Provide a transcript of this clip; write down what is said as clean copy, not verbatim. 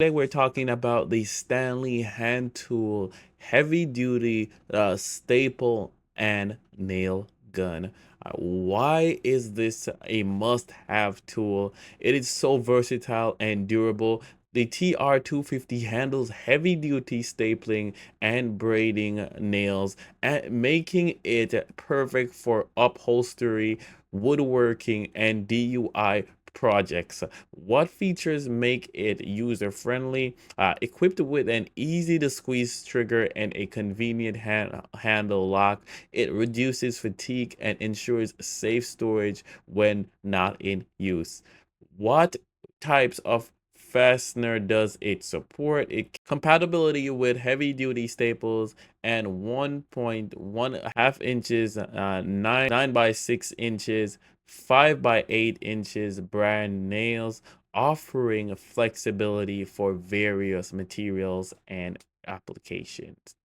Today we're talking about the Stanley hand tool, heavy duty staple and nail gun. Why is this a must-have tool? It is so versatile and durable. The TR250 handles heavy duty stapling and braiding nails, and making it perfect for upholstery, woodworking, and DIY projects. What features make it user friendly? Equipped with an easy to squeeze trigger and a convenient handle lock, it reduces fatigue and ensures safe storage when not in use. What types of fastener does it support? It compatibility with heavy duty staples and 1.1 inches, 9 by 6 inches, 5 by 8 inches brand nails, offering flexibility for various materials and applications.